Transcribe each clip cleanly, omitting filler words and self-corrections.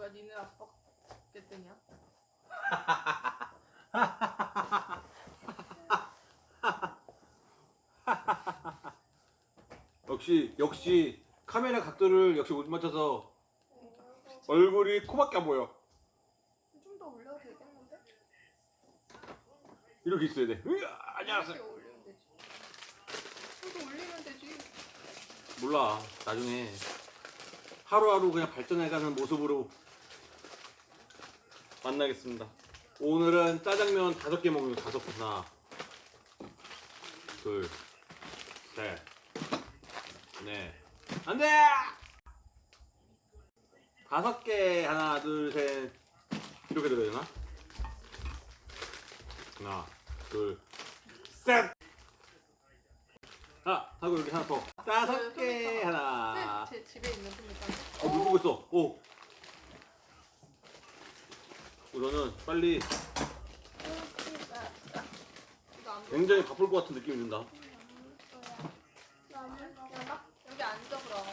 뭐야, 니네 아빠 깨땡이야? 역시 카메라 각도를 역시 못 맞춰서 얼굴이 코밖에 안 보여. 좀 더 올려도 되겠는데? 이렇게 있어야 돼. 안녕하세요. 이렇게 올리면 되지. 좀 더 올리면 되지. 몰라. 나중에 하루하루 그냥 발전해가는 모습으로 만나겠습니다. 오늘은 짜장면 5개 먹는 거 5개. 하나, 둘, 셋, 넷. 안 돼! 5개. 하나, 둘, 셋. 이렇게 들어야 되나? 하나, 둘, 셋! 하고 여기 하나 더. 5개. 하나. 제 집에 있는 컴퓨터. 물 보고 있어. 오. 우선은 빨리 이거 안 굉장히 바쁠 것 같은 느낌이 든다. 여기 앉아 그럼.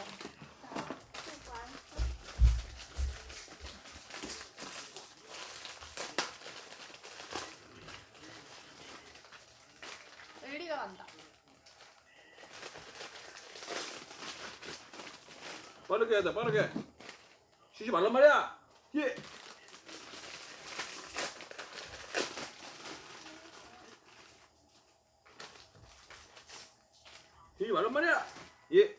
엘리가 간다. 빠르게 해야 돼, 빠르게. 쉬지 말란 말이야. 예. 쉬지 말란 말이야. 예.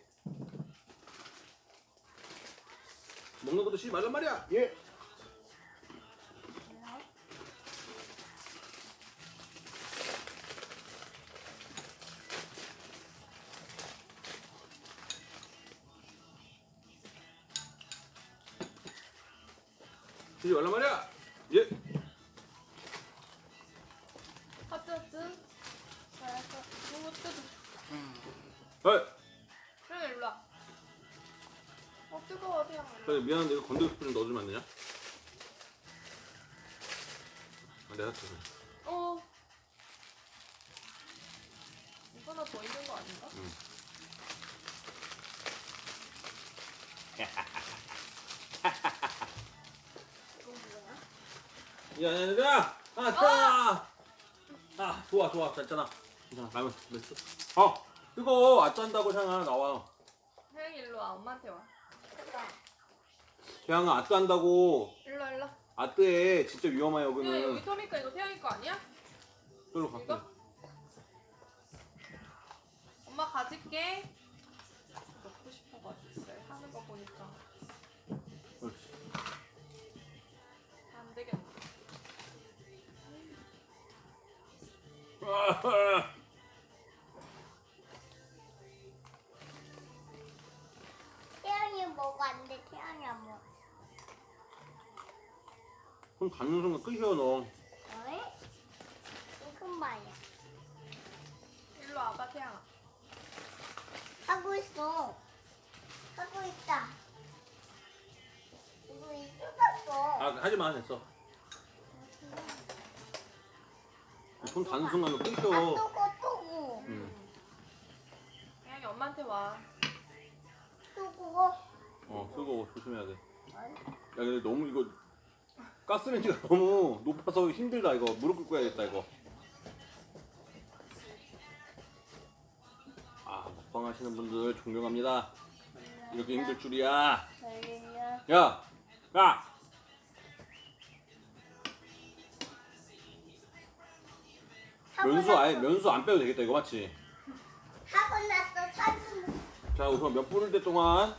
먹는 것도 쉬지 말란 말이야. 예. 쉬지 말란 말이야. 예. 하트. 잘했어. 너무 뜨거. 어이. 그래 일로 와. 뜨거워 태양 일로 저기 미안한데 이거 건더기 스프좀 넣어주면 안 되냐? 내가 할게. 와. 이거 하나 더 있는 거 아닌가? 응. 이거 뭐야? 야, 얘들아! 좋아. 괜찮아. 라면 됐어. 뜨거워. 아짠다고 향아 나와. 태양이 일로 와. 엄마한테 와. 향아 아짠다고. 일로. 아뜨해. 진짜 위험해 야 여기는. 여기 토미까 이거 태양이 거 아니야? 저기로 갈게. 이거? 엄마 가질게. 넣고 싶어가지고 그래. 하는 거 보니까 그렇지. 안 되겠네. 태양이 먹어 안 돼. 태양이 안 먹어. 그럼 닿는 순간 끝이야 너. 어이? 이건 말이야. 일로 와봐 태양아. 하고 있어. 하고 있다. 이거 잊어봤어. 하지마 됐어. 손 닿는 순간 너 아, 끊겨. 뜨거. 태양이 엄마한테 와. 뜨거. 뜨거워. 조심해야 돼. 야 근데 너무 이거 가스레인지가 너무 높아서 힘들다 이거. 무릎 꿇고 해야겠다 이거. 먹방 하시는 분들 존경합니다. 이렇게 힘들 줄이야. 야! 면수 안 빼도 되겠다 이거 맞지? 하고 났어. 사진. 자 우선 면 뿌릴 때 동안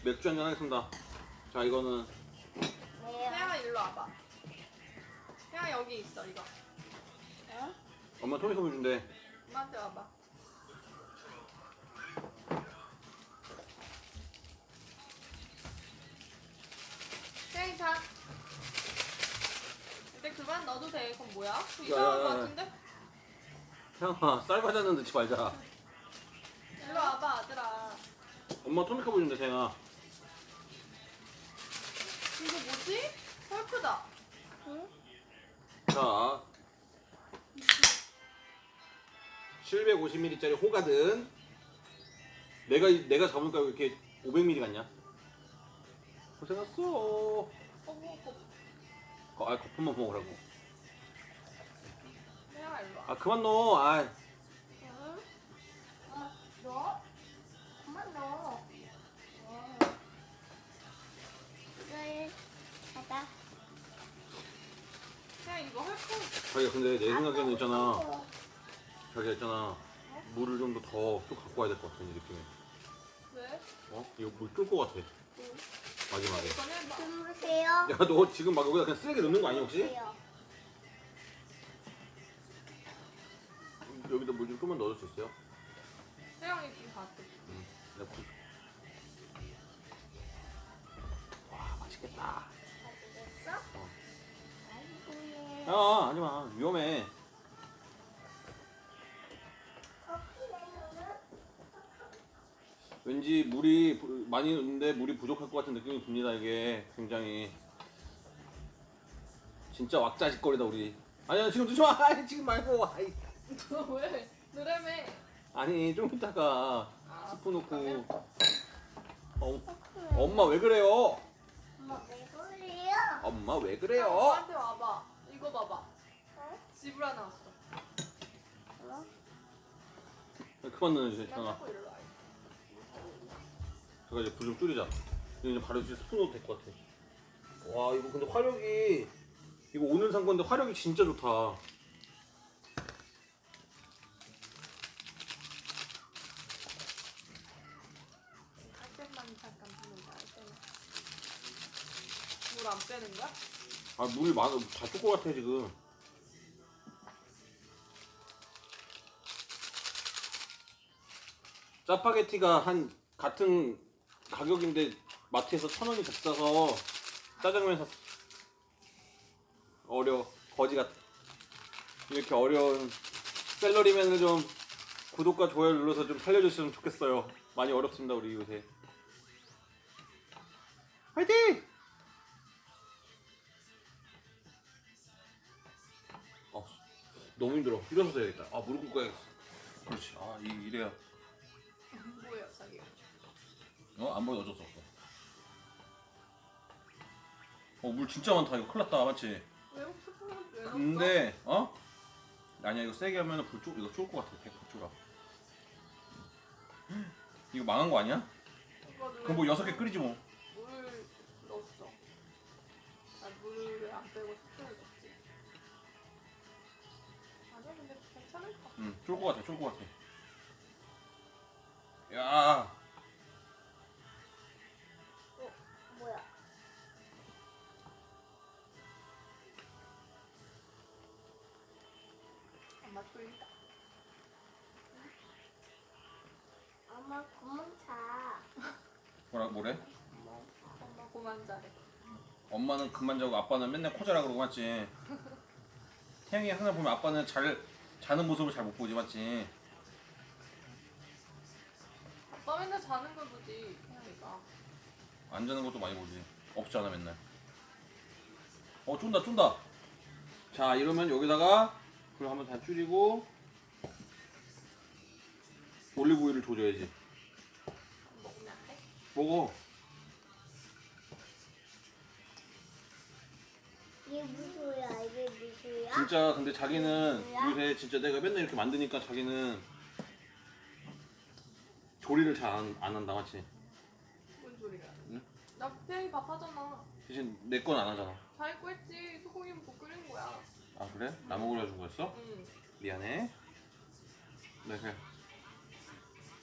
맥주 한잔 하겠습니다. 자 이거는 태양아 일로 와봐. 태양아 여기 있어 이거. 엄마 토미 선물 준대. 엄마한테 와봐. 태양이 자. 근데 그만 넣어도 돼. 그건 뭐야? 그거 이상한 거 같은데? 태양아 쌀 과자는 넣지 말자. 일로 와봐 아들아. 엄마 토미카 보여준대 태양아. 이거 뭐지? 헐크다. 자 750ml짜리 호가든. 내가 잡으니까 왜 이렇게 500ml 같냐? 고생했어. 먹어. 아 거품만 먹으라고. 태양아 일로 와. 아 그만 넣어. 아 응? 엄마 넣어? 엄마 넣어. 이걸 받아. 태양 이거 할 거. 자기가 근데 내 생각에는 있잖아. 어. 자기가 있잖아. 물을 좀 더 또 갖고 와야 될 것 같아 이 느낌에. 왜? 어? 이거 물 쫄 것 같아. 마지막에. 이건 해봐. 주무세요. 야 너 지금 막 여기다 그냥 쓰레기 넣는 거 아니야 혹시? 주무세요. 여기다 물 좀 조금만 넣어줄 수 있어요? 태양이 좀 봤어. 응. 내가 물. 와 맛있겠다. 가지겠어? 어. 아이고, 야 하지마 위험해. 커피 내면은 왠지 물이 많이 넣는데 물이 부족할 것 같은 느낌이 듭니다. 이게 굉장히 진짜 왁자지껄이다 우리. 아니야 지금 드지 마. 아니, 지금 말고. 아이. 너 왜? 느래매. 아니 좀 이따가 아, 스프 넣고. 그러면? 커피. 엄마 왜 그래요? 엄마 왜 그래요? 엄마 왜 그래요? 엄마한테 와봐. 이거 봐봐. 어? 지브라 나왔어. 어? 그만 넣어주세요. 그냥 전화. 자꾸 일로 와. 제가 이제 불 좀 줄이자. 이제 바로 이제 스푼 넣어도 될 것 같아. 와 이거 근데 화력이 이거 오늘 산 건데 화력이 진짜 좋다. 할 때만 잠깐 부는다. 할 때만. 물 안 빼는 거야? 아 물이 많아 다줄 것 같아 지금. 짜파게티가 한 같은 가격인데 마트에서 1,000원이 더 비싸서 짜장면 샀어. 거지 같아. 이렇게 어려운 샐러리맨을 좀 구독과 좋아요 눌러서 좀 살려주시면 좋겠어요. 많이 어렵습니다 우리 요새. 화이팅! 너무 힘들어. 일어서서 해야겠다. 아 무릎 꿇고 해야겠어. 그렇지. 아 이래야. 뭐예요, 자기? 안 보여 어쩔 수 없어. 물 진짜 많다. 이거 큰일 났다. 맞지? 왜 스푼은 왜 넣었어? 근데 아니야 이거 세게 하면 이거 쫄 것 같아. 100% 쫄아. 이거 망한 거 아니야? 이거를 그럼 뭐 6개 끓이지 뭐. 물 넣었어. 아, 물을 안 빼고 스푼을 넣었지. 아니야, 근데 괜찮을 것 같아. 쫄 것 같아. 쫄 것 같아. 야. 뭐야? 엄마 쫄린다. 엄마 구멍 차. 뭐래? 엄마 그만 잘해. 엄마는 그만 자고 아빠는 맨날 코자라 그러고 맞지? 태영이 항상 보면 아빠는 자는 모습을 잘 못 보지 맞지? 아빠 맨날 자는 걸 보지, 태양이가. 안 자는 것도 많이 보지. 없잖아 맨날. 쫀다. 자 이러면 여기다가 불 한번 다 줄이고 올리브오일을 조져야지. 먹으면 안 돼? 먹어. 이게 무소야? 이게 무소야? 진짜 근데 자기는 요새 진짜 내가 맨날 이렇게 만드니까 자기는 조리를 잘 안 한다 맞지? 뭔 소리야? 응? 나 태양이 밥 하잖아. 대신 내 건 안 하잖아. 자기 거 했지. 소고기 먹고 끓인 거야. 아 그래? 나 먹으려 준 거였어? 응. 미안해. 네 그래.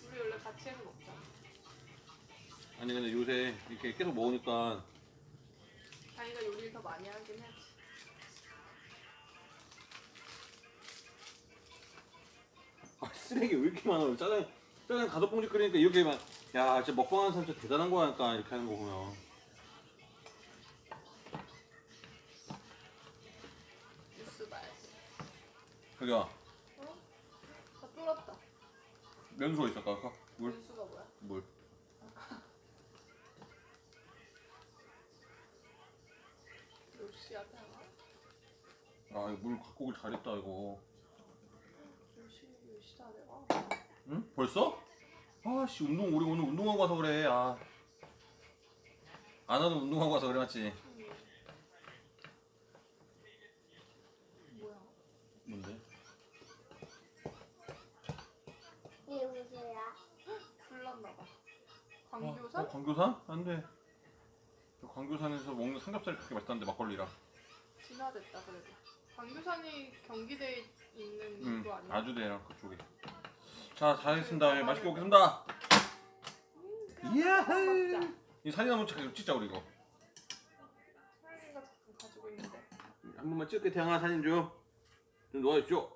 우리 원래 같이 해서 먹잖아. 아니 근데 요새 이렇게 계속 먹으니까 자기가 요리를 더 많이 하긴 해야지. 쓰레기 왜 이렇게 많아? 짜장 5봉지 끓이니까 이렇게 막 야 진짜 먹방하는 사람 진짜 대단한 거니까 이렇게 하는 거 보면. 뉴스 봐야지. 자기야 어? 다 쫄았다. 면수 어디 있어 아까? 물? 뉴스가 뭐야? 물. 몇 시야, 태양아? 아 이거 물 갖고 오길 잘했다 이거. 몇 시다 내가? 응? 벌써? 아씨 우리 오늘 운동하고 와서 그래. 안 하는 운동하고 와서 그래 맞지? 뭐야? 뭔데? 이게 무소야? 불났나봐. 광교산? 광교산? 안 돼. 광교산에서 먹는 삼겹살이 그렇게 맛있다는데 막걸리랑. 진화됐다 그래도. 광교산이 경기도에 있는 거 아니야? 아주대랑 그쪽에. 자, 잘했습니다. 예, 맛있게 먹겠습니다. 이야. 먹자. 이 사진 한번 찍자 우리 이거. 사연이가 자꾸 가지고 있는데. 한 번만 찍게 태양아 사진 좀 놓아주십시오.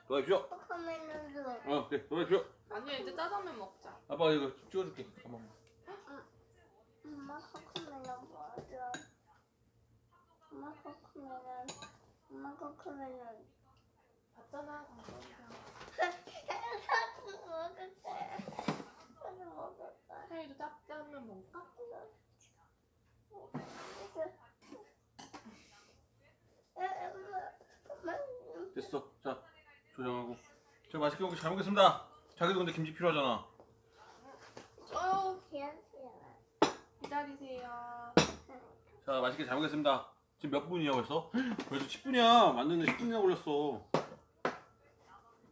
놓아주십시오. 카메라도. 그래 놓아주십시오. 아니야 이제 짜장면 먹자. 아빠 이거 찍어줄게. 한번. 엄마 카메라 뭐죠? 엄마 카메라. 엄마 카메라. 봤잖아 광교산. 사진 먹었어. 사연이도 짜장면 먹을까? 됐어. 자 조정하고. 자 맛있게 먹고 잘 먹겠습니다. 자기도 근데 김치 필요하잖아. 기다리세요. 자 맛있게 잘 먹겠습니다. 지금 몇 분이야 벌써? 벌써 10분이야. 맞는데 10분이나 걸렸어.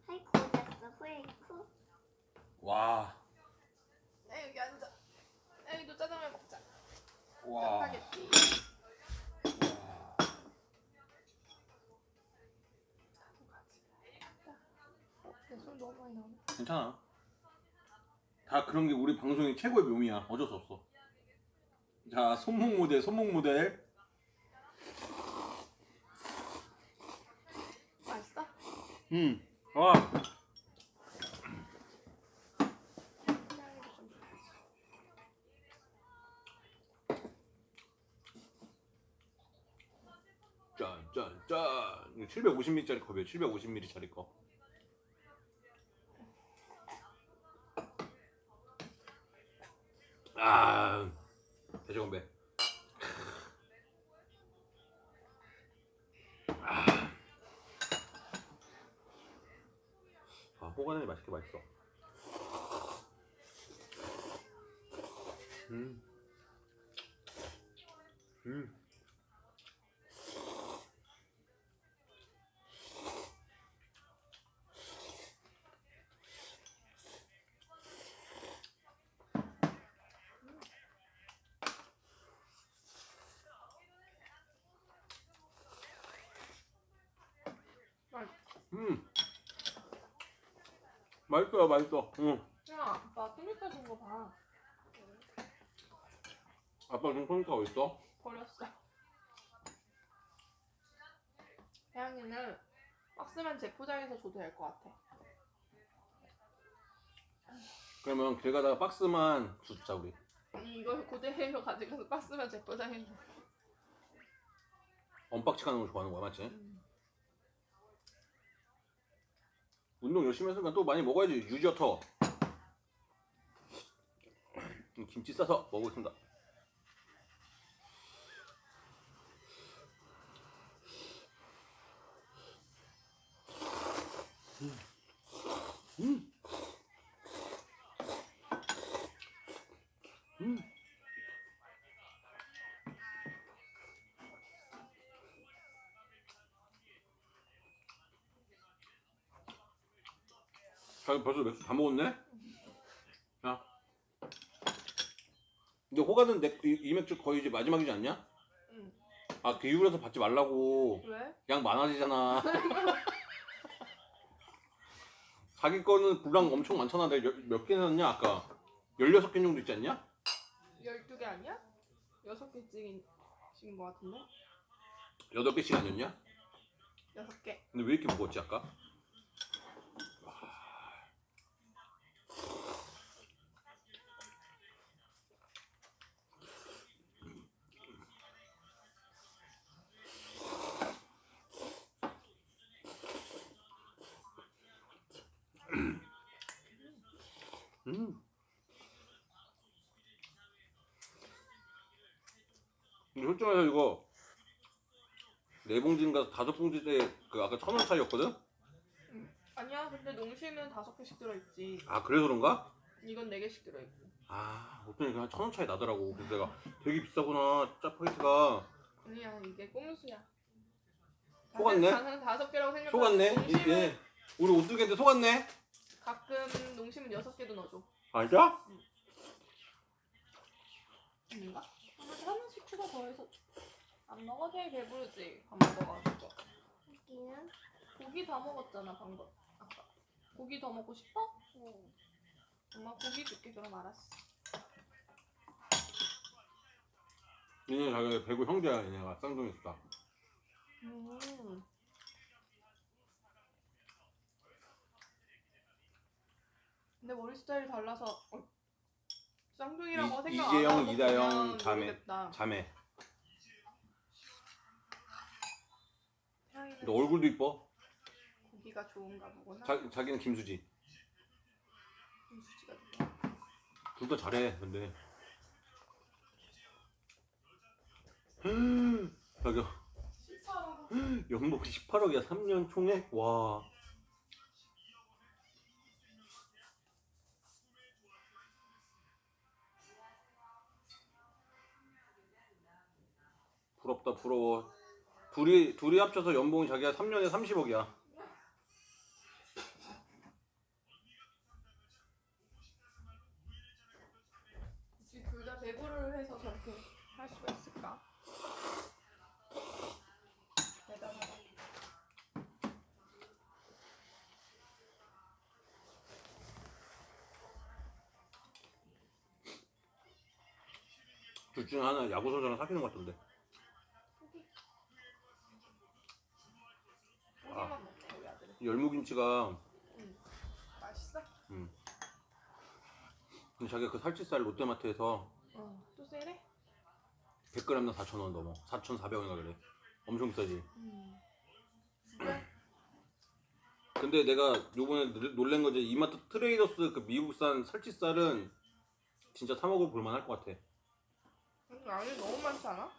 하이쿠 됐어. 하이쿠. 와. 여기 앉아. 사연이도 짜장면 먹자. 와. 짜파게티. 술 너무 많이 나오네. 괜찮아. 다 그런 게 우리 방송의 최고의 묘미야. 어쩔 수 없어. 자, 손목 모델, 손목 모델. 맛있어? 와. 사연이도 좀 줘야지. 짠, 짠, 짠. 이거 750ml짜리 컵이에요. 750ml짜리 컵. 아, 대체 건배. 호가는이 맛있게 맛있어. 음. 맛있어요, 맛있어. 야, 아빠 핑크색 준거 봐. 아빠 지금 손가락 어딨어? 버렸어. 태양이는 박스만 재포장해서 줘도 될 것 같아. 그러면 길 가다가 박스만 주자 우리. 이걸 그대로 가져가서 박스만 재포장해줘. 언박싱하는 걸 좋아하는 거야, 맞지? 운동 열심히 했으니까 또 많이 먹어야지. 유저터. 김치 싸서 먹겠습니다. 자, 벌써 맥주 다 먹었네? 자. 근데 호가는 이 맥주 거의 이제 마지막이지 않냐? 응. 아, 비율에서 받지 말라고. 왜? 양 많아지잖아. 자기 거는 분량 엄청 많잖아. 내가 몇 개 샀냐 아까? 16개 정도 있지 않냐? 12개 아니야? 6개씩인 것 같은데? 8개씩 아니었냐? 6개. 근데 왜 이렇게 먹었지 아까? 근데 솔직히 말해서 이거 4봉지인가 5봉지에 그 아까 1,000원 차이였거든? 아니야, 근데 농심은 5개씩 들어있지. 아, 그래서 그런가? 이건 4개씩 들어있고. 아, 어쩌니 그냥 1,000원 차이 나더라고. 그래서 내가 되게 비싸구나 짜파게티가. 아니야, 이게 꼼수야. 속았네? 한 5개라고 생각하면 속았네. 농심은 예. 우리 오뚜기한테 속았네. 가끔 농심은 6개도 넣어줘. 알자? 아닌가? 하나씩 추가 더해서 안 먹어? 제일 배부르지. 밥 먹어가지고. 여기는 고기 다 먹었잖아 방금. 아까. 고기 더 먹고 싶어? 엄마 고기 줄게. 그럼 알았어. 얘네 자기 배구 형제야. 얘네가 쌍둥이 있다. 근데 머리 스타일이 달라서 쌍둥이라고 생각 안 이재영, 하고 이다영 보면 자매. 모르겠다. 자매. 태양이는 근데 얼굴도 이뻐. 고기가 좋은가 보구나. 자기는 김수지. 김수지가 좋아. 둘 다 잘해. 근데 자기야 연봉 18억이야 3년 총액? 와. 부럽다 부러워. 둘이 합쳐서 연봉이 자기가 3년에 30억이야. 굳이 둘 다 배구를 해서 저렇게 할 수가 있을까? 대단하다. 둘 중에 하나 야구 선수랑 사귀는 것 같던데. 고기만 먹자 우리 아들은. 열무김치가 맛있어? 근데 자기가 그 살치살 롯데마트에서 또 세래? 100g당 4,000원 넘어. 4,400원인가 그래. 엄청 비싸지. 그래? 근데 내가 요번에 놀란 거지. 이마트 트레이더스 그 미국산 살치살은 진짜 사 먹어 볼만 할 것 같아. 양이 너무 많지 않아?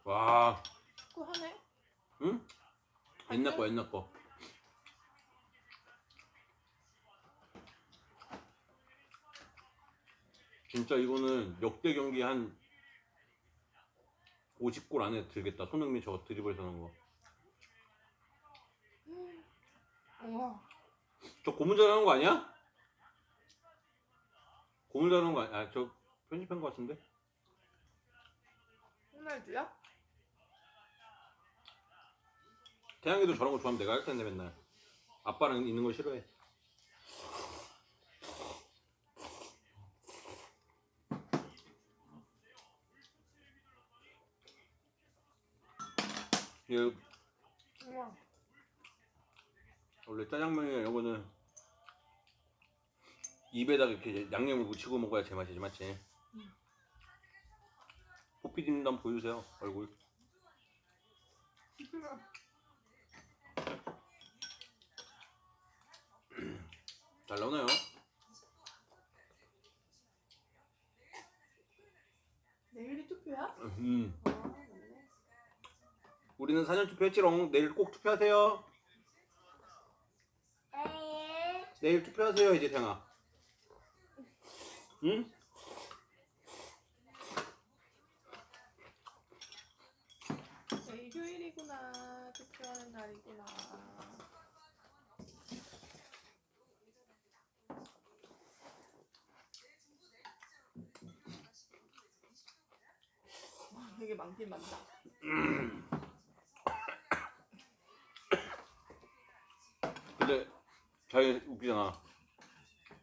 와. 그거 하네? 응? 옛날 거 옛날 거. 진짜 이거는 역대 경기 한 50골 안에 들겠다. 손흥민 저거 드리블해서 넣은 거. 우와. 저 고문 잘하는 거 아니야? 고문 잘하는 거 아니야? 아, 저 편집한 거 같은데? 호날두야? 태양이도 저런 거 좋아하면 내가 할 텐데 맨날. 아빠랑 있는 거 싫어해. 얘 우와. 원래 짜장면이나 이런 거는 입에다가 이렇게 양념을 묻히고 먹어야 제맛이지, 맞지? 호피디님도 한번 보여주세요, 얼굴. 잘 나오나요? 내일이 투표야? 아, 음. 맞네. 우리는 4년 투표했지롱. 내일 꼭 투표하세요. 내일 투표하세요, 이제 태양아. 응? 내일 휴일이구나. 투표하는 날이구나. 와, 되게 많긴 많다. 근데 잘 웃기잖아.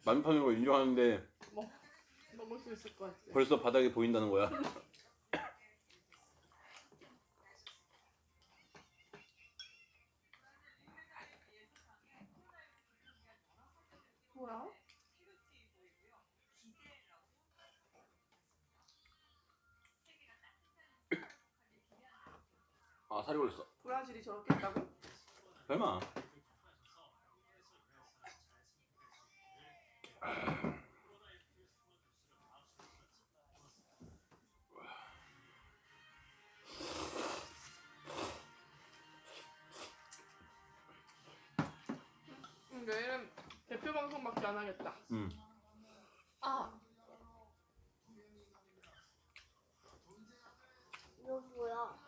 만판인 거 인정하는데 먹을 수 있을 것 같아. 벌써 바닥이 보인다는 거야. 뭐야? 아, 살이 올랐어. 브라질이 저렇게 했다고? 설마. 방송밖에 안 하겠다. 아, 이거 뭐야?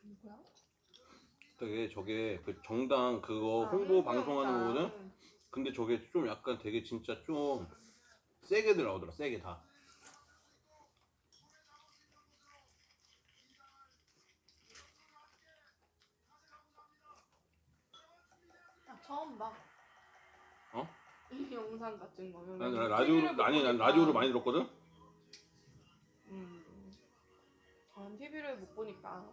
누구야? 저게 그 정당 그거 아, 홍보 방송하는 영상. 거거든. 근데 저게 좀 약간 되게 진짜 좀 세게들 나오더라. 세게 다. 나 처음 봐. 어? 이 영상 같은 거는. 난 TV를 라디오로 못 아니 난 보니까. 라디오로 많이 들었거든. 전 TV를 못 보니까.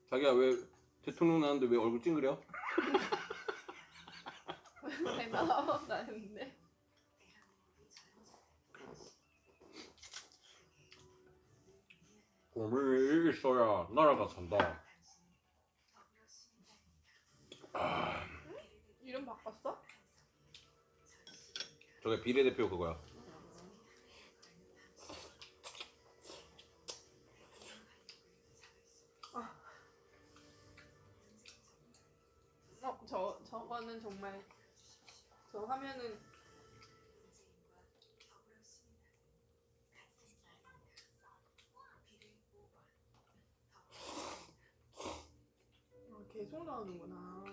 자기야 왜 대통령 나왔는데 왜 얼굴 찡그려? 왜 나왔는데? 꿈이 있어야 나라가 산다. 이름 바꿨어? 저게 비례대표 그거야. 저거는 정말 저 화면은 계속 나오는구나.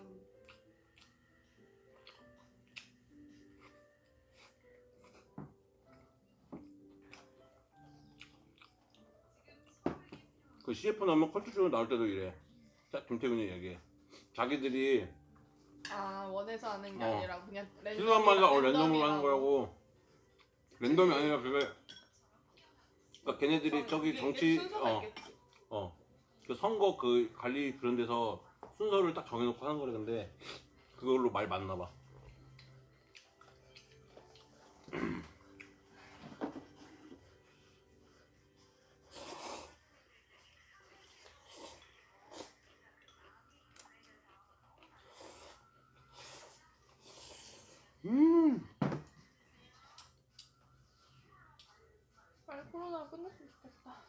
그 CF 나오면 컬투쇼 나올 때도 이래. 자, 김태균이 얘기해. 자기들이 아, 원해서 하는 게 어. 아니라 그냥 필요한 말만 랜덤으로 랜덤이라고. 하는 거라고. 랜덤이 아니라 그게 그러니까 걔네들이 저기 이게 정치 순서가 있겠지. 그 선거 그 관리 그런 데서 순서를 딱 정해놓고 하는 거래. 근데 그걸로 말 맞나 봐. 빨리 코로나 끝났으면 좋겠다.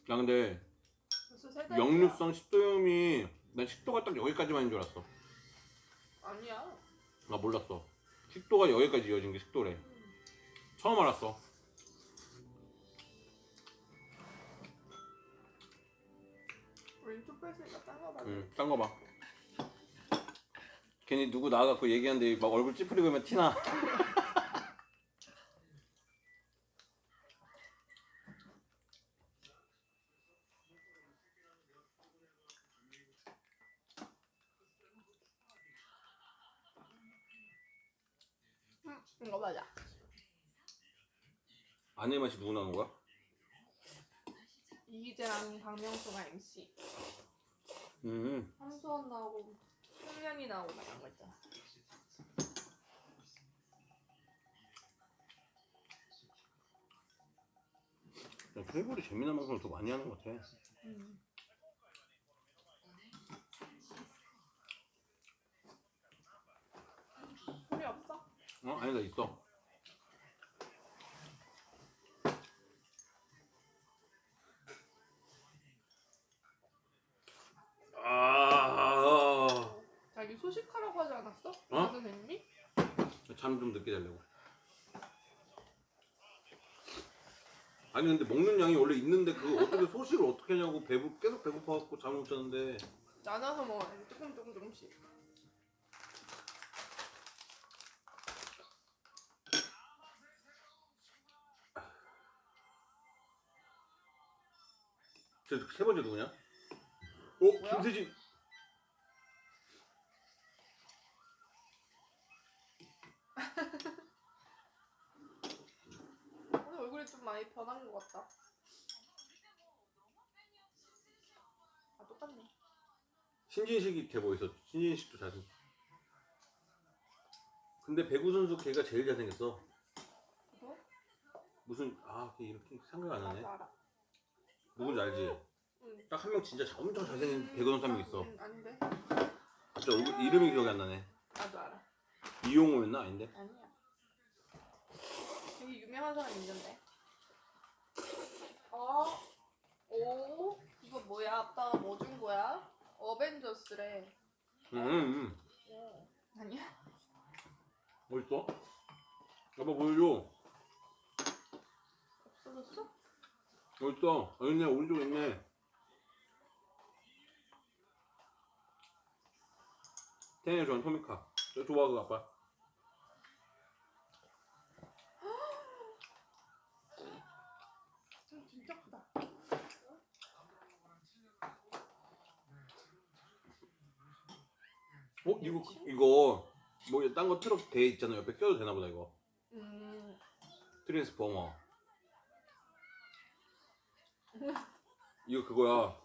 야 근데 벌써 세 달이야. 역류성 식도염이 난 식도가 딱 여기까지만인 줄 알았어. 아니야. 나 몰랐어. 식도가 여기까지 이어진 게 식도래. 처음 알았어. 우리 촛불 쓰니까 딴거 봐. 딴 거 봐. 괜히 누구 나와갖고 얘기하는데 막 얼굴 찌푸리고 하면 티나. 이거 맞아. 아내 맛이 누구 나오는 거야? 이희재랑 박명수가 MC. 함수원 나오고 승련이 나오고 막 이런 거 있잖아. 트래블이 재미난 방송을 더 많이 하는 것 같아. 소리 없어? 아니 나 있어. 자기 소식하라고 하지 않았어? 어? 선생님이? 잠 좀 늦게 자려고. 아니 근데 먹는 양이 원래 있는데 그 어떻게 소식을 어떻게 하냐고 계속 배고파갖고 잠을 못 자는데. 나눠서 먹어야지. 조금씩. 세 번째 누구냐? 뭐야? 김세진. 오늘 얼굴이 좀 많이 변한 것 같다. 아 똑같네. 신진식이 돼 보였어. 신진식도 잘생. 근데 배구 선수 걔가 제일 잘생겼어. 너? 무슨 걔 이렇게 생각 안 하네. 나도 알아. 누군지 알지? 응. 딱 한 명 진짜 엄청 잘생긴 배구 선수 한 명 있어. 아닌데. 갑자기 얼굴 이름이 기억이 안 나네. 나도 알아. 이용호였나? 아닌데? 아니야. 되게 유명한 사람 있는데. 오, 이거 뭐야? 아빠가 뭐 준 거야? 어벤져스래. 응. 아니야? 어딨어? 아빠 보여줘. 없어졌어? 어딨어? 여기 있네. 오른쪽에 있네. 태연이 좋아하는 토미카. 저 좋아 그거 아빠. 진짜 크다. 이거 뭐 딴 거 트럭 돼 있잖아. 옆에 껴도 되나 보다 이거. 음. 트랜스포머. 이거 그거야.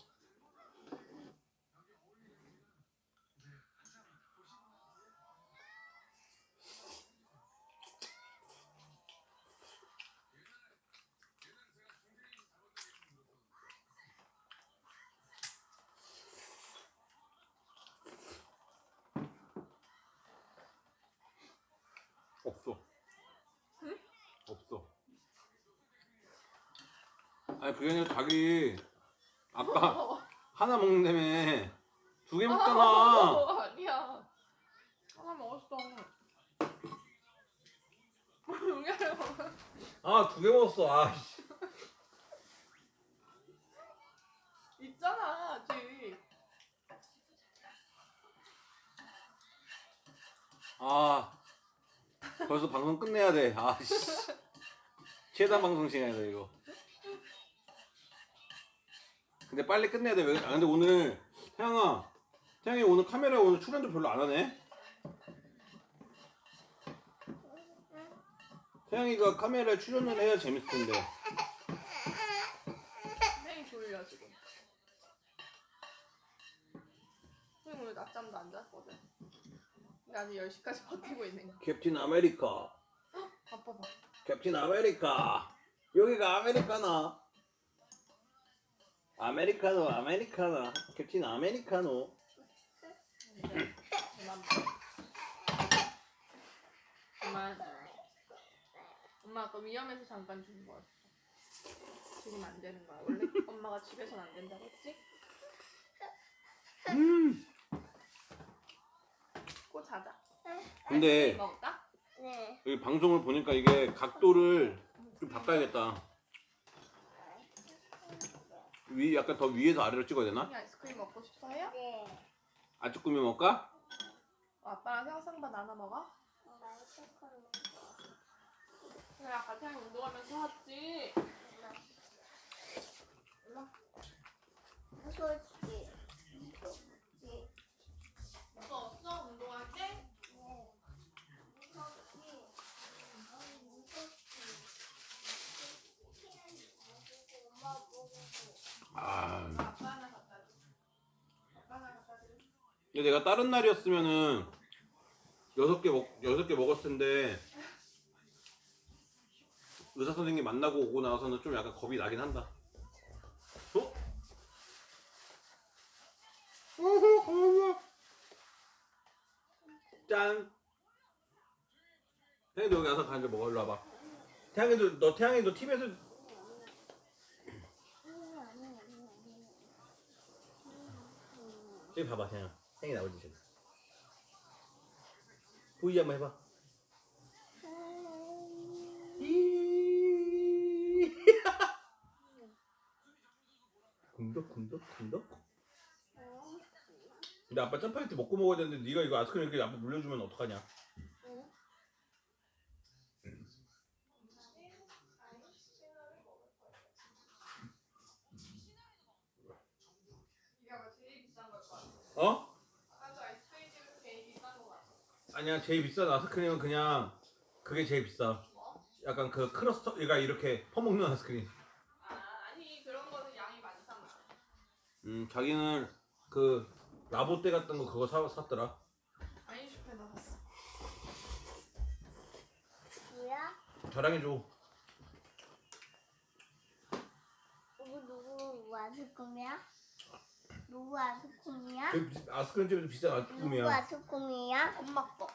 없어. 응? 없어. 아니 그게 아니라 자기 아까 하나 먹는다며. 2개 먹잖아. 아니야. 하나 먹었어. 용량을 먹어. 2개 먹었어. 씨. 있잖아 아직. 벌써 방송 끝내야 돼. 씨. 최단 방송 시간이다 이거. 근데 빨리 끝내야 돼. 근데 오늘 태양이 오늘 카메라 오늘 출연도 별로 안 하네. 태양이가 카메라에 출연을 해야 재밌을 텐데. 맹이 졸려 지금. 맹 오늘 낮잠도 안 잤거든. 근데 아직 10시까지 버티고 있는 거야. 캡틴 아메리카. 아빠 봐. 캡틴 아메리카. 여기가 아메리카노. 아메리카노. 캡틴 아메리카노. 그만. 엄마 아까 위험해서 잠깐 준 거였어. 지금 안 되는 거야. 원래 엄마가 집에선 안 된다고 했지? 꼭 자자. 근데 먹을까? 네. 여기 방송을 보니까 이게 각도를 좀 바꿔야겠다. 약간 더 위에서 아래로 찍어야 되나? 아이스크림 먹고 싶어요? 네. 아쭈꾸미 먹을까? 아빠랑 생선밥 나눠 먹어? 그래 아까 태양 운동하면서 하지. 솔직히. 무서웠어? 운동할 때? 아빠 하나 갖다 줘. 아빠 하나 갖다 줘. 근데 내가 다른 날이었으면은 6개 먹었을 텐데 의사 선생님 만나고 오고 나서는 좀 약간 겁이 나긴 한다. 짠. 태양이도 여기 와서 간장 먹어. 일로 와봐. 태양이도 TV에서 여기 봐봐. 태양이 나오지 지금. 보이 한번 해봐. 쿵덕. 근데 아빠 짜파게티 먹고 먹어야 되는데 네가 이거 아이스크림 이렇게 아빠 물려주면 어떡하냐? 이게 제일 비싼 걸 거야. 어? 아까 저 아이스크림 집에서 제일 비싼 거 같아. 아니야 제일 비싼 아이스크림은 그냥 그게 제일 비싸. 약간 그 크러스터 얘가 이렇게 퍼먹는 아이스크림. 아니 그런 거는 양이 많잖아. 자기는 그 라보떼 같은 거 그거 샀더라. 아인슈페너 샀어. 뭐야? 자랑해줘. 누구 아스콤이야? 누구 아스콤이야? 그 아이스크림 집에서 비싼 누구 아이스크림이야. 아스콤이야? 엄마 거.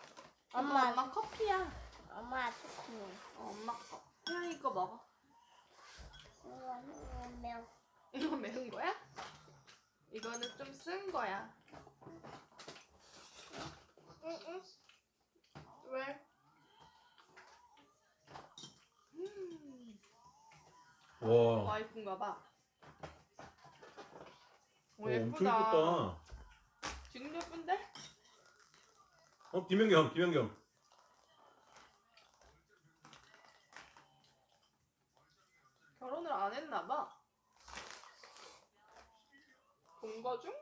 엄마 엄마 커피야. 엄마 아스콤이야. 엄마 거. 그냥 이거 먹어. 매워. 이거 매운 거야? 이거는 좀 쓴 거야. 응. 왜? 와. 와 이쁜가 봐. 오, 엄청 예쁘다. 예쁘다. 지금도 예쁜데? 김연경. 결혼을 안 했나 봐. 본거 중?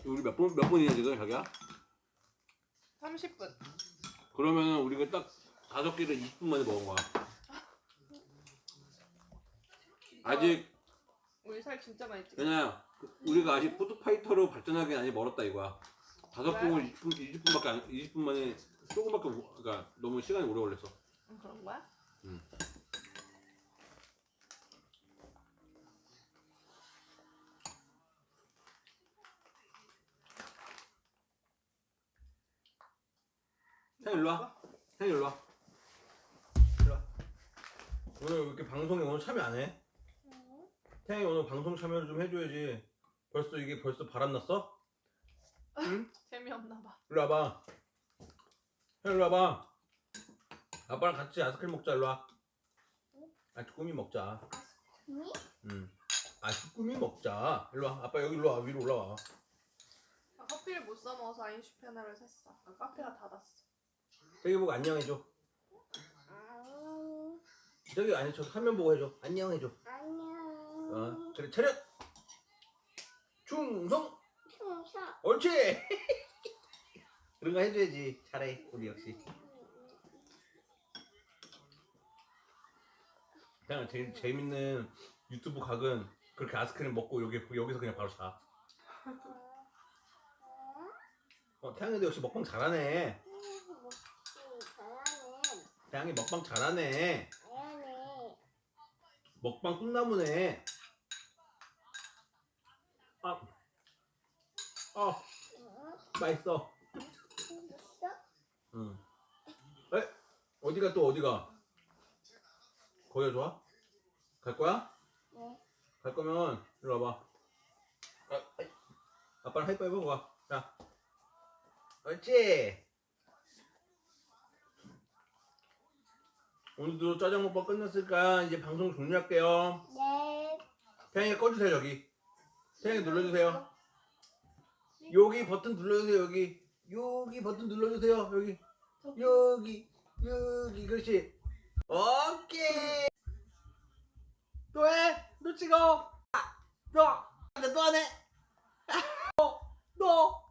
우리 몇 분이냐 지금 자기야? 30분. 그러면은 우리가 딱 5개를 20분 만에 먹은 거야. 아직 우리 살 진짜 많이 찌. 왜냐 우리가 아직 푸드파이터로 발전하기엔 아직 멀었다 이거야. 5봉을 20분 만에 조금밖에 그러니까 너무 시간이 오래 걸렸어. 그런 거야? 태양 일로 와. 태양 일로 와. 오늘 왜 이렇게 방송에 오늘 참여 안 해? 태양이 오늘 방송 참여를 좀 해줘야지. 벌써 바람 났어? 응? 재미없나 봐. 일로 와봐. 태양 일로 와봐. 아빠랑 같이 아이스크림 먹자. 일로 와. 아이스크림 먹자. 응? 응. 아이스크림 먹자. 일로 와. 아빠 여기 일로 와. 위로 올라와. 아, 커피를 못 사 먹어서 아인슈페너를 샀어. 아, 카페가 닫았어. 저기 보고 안녕해줘. 저기 아니 저 화면 보고 해줘. 안녕해줘. 안녕. 그래 차렷. 충성. 충성. 옳지. 그런 거 해줘야지. 잘해 우리 역시. 그냥 제일 재밌는 유튜브 각은 그렇게 아이스크림 먹고 여기서 그냥 바로 자. 태양이도 역시 먹방 잘하네. 잘하네. 태양이 먹방 잘하네. 잘하네. 먹방 꿈나무네. 맛있어. 됐어? 응. 어디가 또 어디가? 거기가 좋아? 갈 거야? 네. 갈 거면 일로 와봐. 아빠랑 하이파이브 하고 가. 자. 옳지. 오늘도 짜장 먹방 끝났으니까 이제 방송 종료할게요. 네. 태양이 꺼주세요 저기. 태양이 눌러주세요. 여기 버튼 눌러주세요 여기. 여기 버튼 눌러주세요 여기. 여기 그렇지. 오케이. 또 해. 또 찍어. 또 하네. 또.